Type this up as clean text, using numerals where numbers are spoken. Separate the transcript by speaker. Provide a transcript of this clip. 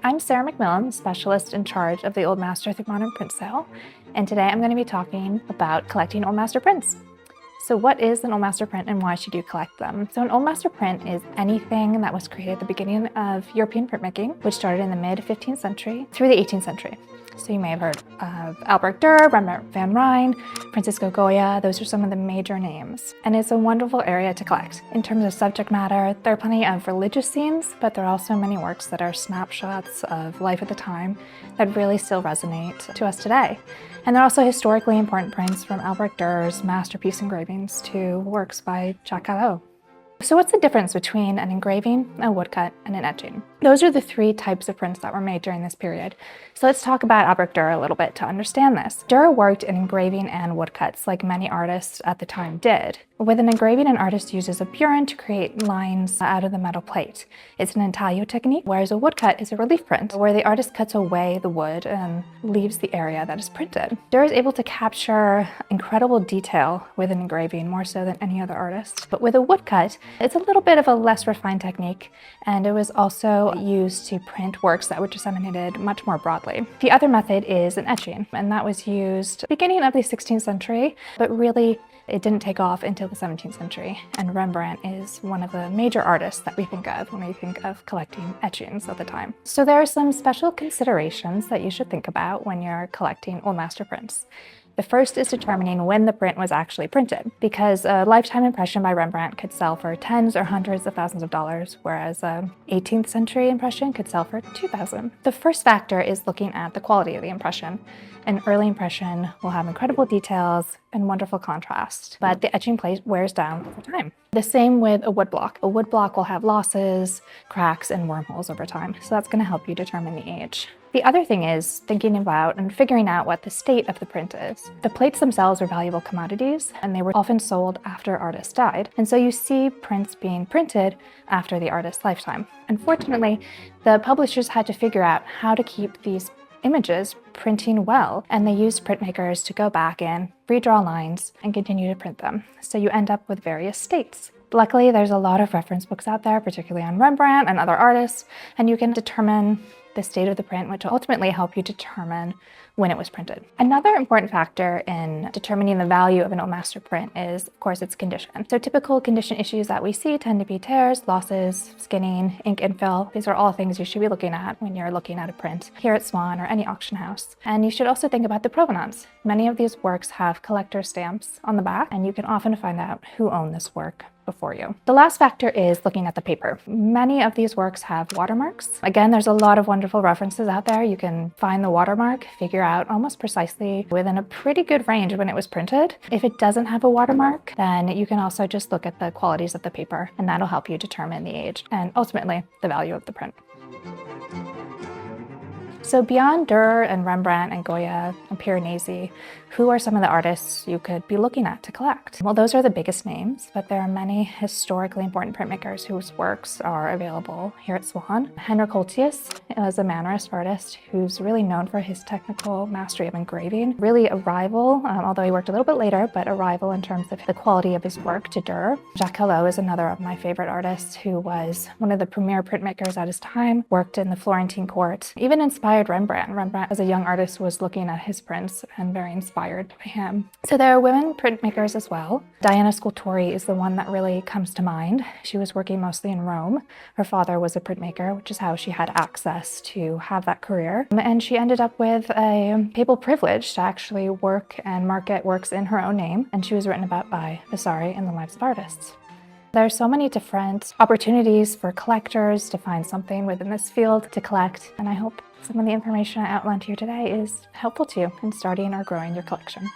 Speaker 1: I'm Sarah McMillan, specialist in charge of the Old Master through Modern Print sale, and today I'm going to be talking about collecting Old Master prints. So what is an Old Master print and why should you collect them? So an Old Master print is anything that was created at the beginning of European printmaking, which started in the mid-15th century through the 18th century. So you may have heard of Albrecht Dürer, Rembrandt van Rijn, Francisco Goya. Those are some of the major names. And it's a wonderful area to collect. In terms of subject matter, there are plenty of religious scenes, but there are also many works that are snapshots of life at the time that really still resonate to us today. And there are also historically important prints from Albrecht Dürer's masterpiece engravings to works by Jacques Callot. So what's the difference between an engraving, a woodcut, and an etching? Those are the three types of prints that were made during this period. So let's talk about Albrecht Dürer a little bit to understand this. Dürer worked in engraving and woodcuts like many artists at the time did. With an engraving, an artist uses a burin to create lines out of the metal plate. It's an intaglio technique, whereas a woodcut is a relief print where the artist cuts away the wood and leaves the area that is printed. Dürer is able to capture incredible detail with an engraving, more so than any other artist. But with a woodcut, it's a little bit of a less refined technique, and it was also used to print works that were disseminated much more broadly. The other method is an etching, and that was used beginning of the 16th century, but really it didn't take off until the 17th century, and Rembrandt is one of the major artists that we think of when we think of collecting etchings at the time. So there are some special considerations that you should think about when you're collecting Old Master prints. The first is determining when the print was actually printed, because a lifetime impression by Rembrandt could sell for tens or hundreds of thousands of dollars, whereas an 18th century impression could sell for $2,000. The first factor is looking at the quality of the impression. An early impression will have incredible details and wonderful contrast, but the etching plate wears down over time. The same with a woodblock. A woodblock will have losses, cracks, and wormholes over time, so that's going to help you determine the age. The other thing is thinking about and figuring out what the state of the print is. The plates themselves are valuable commodities, and they were often sold after artists died, and so you see prints being printed after the artist's lifetime. Unfortunately, the publishers had to figure out how to keep these images printing well, and they used printmakers to go back and redraw lines and continue to print them. So you end up with various states. Luckily, there's a lot of reference books out there, particularly on Rembrandt and other artists, and you can determine the state of the print, which will ultimately help you determine when it was printed. Another important factor in determining the value of an Old Master print is, of course, its condition. So typical condition issues that we see tend to be tears, losses, skinning, ink infill. These are all things you should be looking at when you're looking at a print here at Swan or any auction house. And you should also think about the provenance. Many of these works have collector stamps on the back, and you can often find out who owned this work before you. The last factor is looking at the paper. Many of these works have watermarks. Again, there's a lot of wonderful references out there. You can find the watermark, figure out almost precisely within a pretty good range when it was printed. If it doesn't have a watermark, then you can also just look at the qualities of the paper, and that'll help you determine the age and ultimately the value of the print. So beyond Dürer and Rembrandt and Goya and Piranesi, who are some of the artists you could be looking at to collect? Well, those are the biggest names, but there are many historically important printmakers whose works are available here at Swan. Henrik Holtius is a Mannerist artist who's really known for his technical mastery of engraving. Really a rival, although he worked a little bit later, but a rival in terms of the quality of his work to Dürer. Jacques Callot is another of my favorite artists who was one of the premier printmakers at his time, worked in the Florentine court, even inspired Rembrandt. Rembrandt, as a young artist, was looking at his prints and very inspired by him. So there are women printmakers as well. Diana Scultori is the one that really comes to mind. She was working mostly in Rome. Her father was a printmaker, which is how she had access to have that career. And she ended up with a papal privilege to actually work and market works in her own name. And she was written about by Vasari in the Lives of Artists. There are so many different opportunities for collectors to find something within this field to collect, and I hope some of the information I outlined here today is helpful to you in starting or growing your collection.